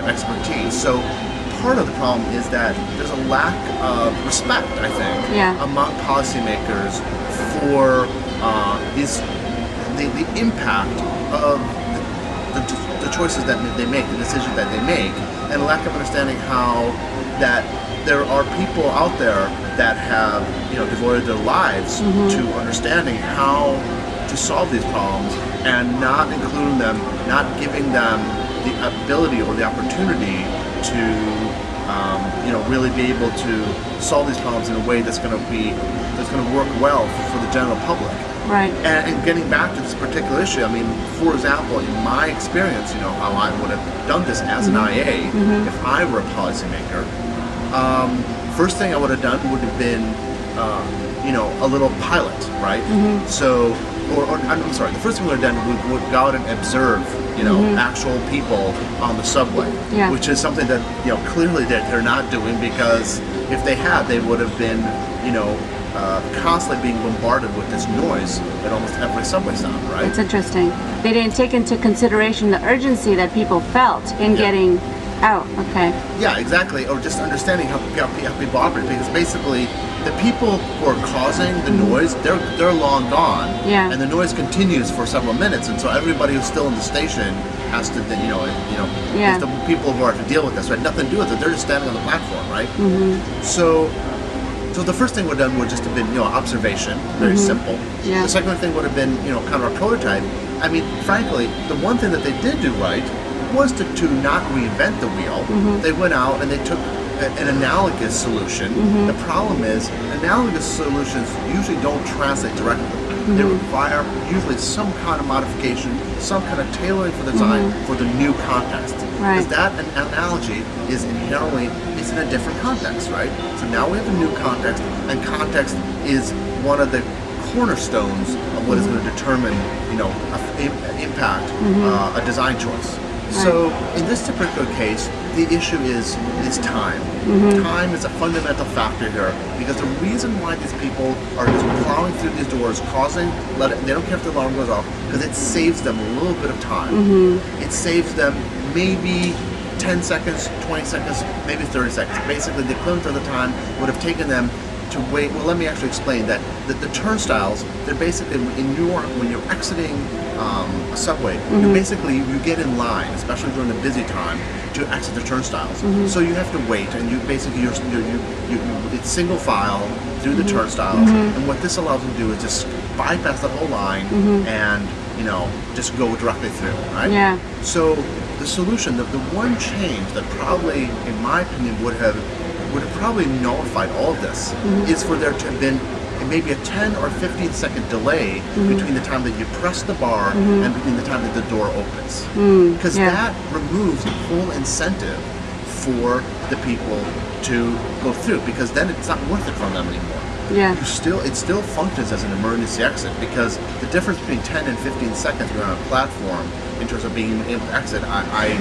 expertise. So part of the problem is that there's a lack of respect, I think, among policymakers for the impact of the choices that they make, the decisions that they make, and a lack of understanding how that there are people out there that have devoted their lives to understanding how to solve these problems and not including them, not giving them the ability or the opportunity to really be able to solve these problems in a way that's going to work well for the general public. Right. And getting back to this particular issue, I mean, for example, in my experience, how I would have done this as an IA, if I were a policymaker, first thing I would have done would have been, a little pilot, right? So, I'm sorry, the first thing we would have done would go out and observe, actual people on the subway, which is something that, clearly they're not doing, because if they had, they would have been, constantly being bombarded with this noise at almost every subway stop, right? It's interesting. They didn't take into consideration the urgency that people felt in getting out. Okay. Yeah, exactly. Or just understanding how people operate, because basically the people who are causing the noise, they're long gone, and the noise continues for several minutes, and so everybody who's still in the station has to, it's the people who are to deal with this, right? Nothing to do with it. They're just standing on the platform, right? So the first thing would have done would just have been, observation, very simple. The second thing would have been, kind of a prototype. I mean, frankly, the one thing that they did do right was to not reinvent the wheel. They went out and they took an analogous solution. The problem is, analogous solutions usually don't translate directly. They require usually some kind of modification, some kind of tailoring for the design for the new context. Because that analogy is inherently in a different context, right? So now we have a new context, and context is one of the cornerstones of what is going to determine, impact a design choice. So in this particular case, the issue is time. Time is a fundamental factor here, because the reason why these people are just plowing through these doors, they don't care if the alarm goes off, because it saves them a little bit of time. It saves them maybe 10 seconds, 20 seconds, maybe 30 seconds. Basically, the equivalent of the time would have taken them to wait. Well, let me actually explain that the turnstiles, they're basically, in New York, when you're exiting a subway, you get in line, especially during the busy time, to exit the turnstiles. So you have to wait, and it's single file through the turnstiles. And what this allows you to do is just bypass that whole line and just go directly through, right? So the solution, the one change that probably, in my opinion, would have probably nullified all of this is for there to have been maybe a 10 or 15 second delay between the time that you press the bar and between the time that the door opens. Because that removes the whole incentive for the people to go through, because then it's not worth it for them anymore. It still functions as an emergency exit, because the difference between 10 and 15 seconds when on a platform in terms of being able to exit, I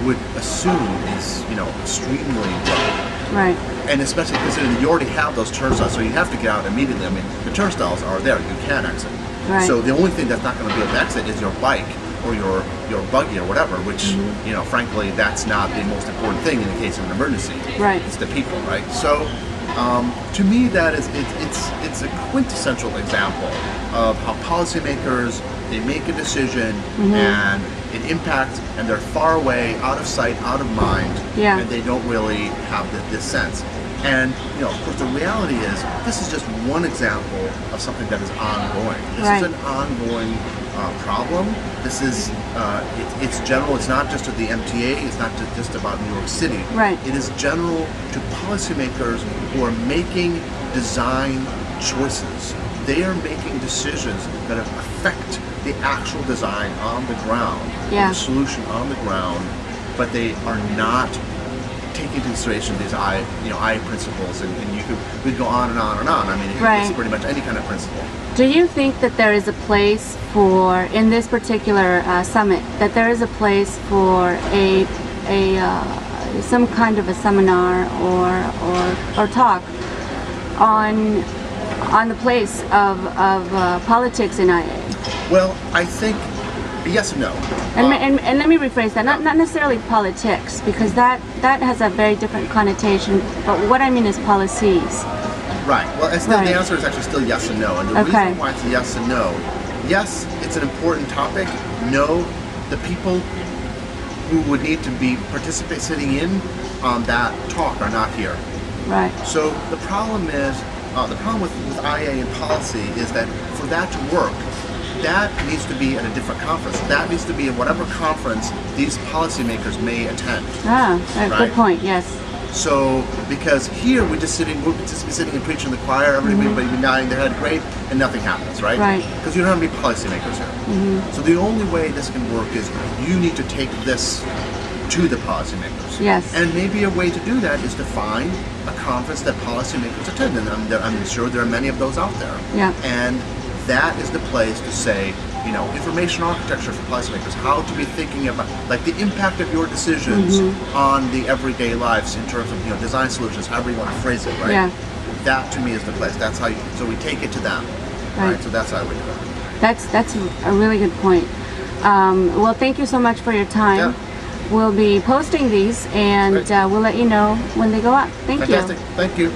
would assume is extremely low. Right. And especially considering you already have those turnstiles, so you have to get out immediately. I mean, the turnstiles are there, you can exit. Right. So the only thing that's not going to be able to exit is your bike or your buggy or whatever, which, frankly, that's not the most important thing in the case of an emergency. Right. It's the people, right? So to me, that is, it's a quintessential example of how policymakers, they make a decision and it impacts, and they're far away, out of sight, out of mind, and they don't really have this sense. And of course, the reality is this is just one example of something that is ongoing. This is an ongoing problem. This is it's general. It's not just at the MTA. It's not just about New York City. It is general to policymakers who are making design choices. They are making decisions that affect the actual design on the ground, the solution on the ground, but they are not taking into consideration these I principles, and we go on and on and on. I mean, it's pretty much any kind of principle. Do you think that there is a place for, in this particular summit, that there is a place for some kind of a seminar or talk on the place of politics in IA? Well, I think Yes and no. And let me rephrase that. Not necessarily politics, because that has a very different connotation. But what I mean is policies. Right. Well, the answer is actually still yes and no. And the reason why it's yes and no, yes, it's an important topic. No, the people who would need to be participating in that talk are not here. Right. So the problem is, with IA and policy is that for that to work, that needs to be at a different conference. That needs to be at whatever conference these policymakers may attend. Good point. Yes. So, because here we'd just be sitting and preaching in the choir, everybody would be nodding their head, great, and nothing happens, right? Right. Because you don't have any policymakers here. So the only way this can work is you need to take this to the policymakers. Yes. And maybe a way to do that is to find a conference that policymakers attend, and I'm sure there are many of those out there. Yeah. And that is the place to say, information architecture for policymakers, how to be thinking about like the impact of your decisions on the everyday lives in terms of design solutions, however you want to phrase it, right? Yeah. That to me is the place. That's how so we take it to them, right? So that's how we do it. That's a really good point. Well, thank you so much for your time. Yeah. We'll be posting these, and we'll let you know when they go up. Thank you. Fantastic. Thank you.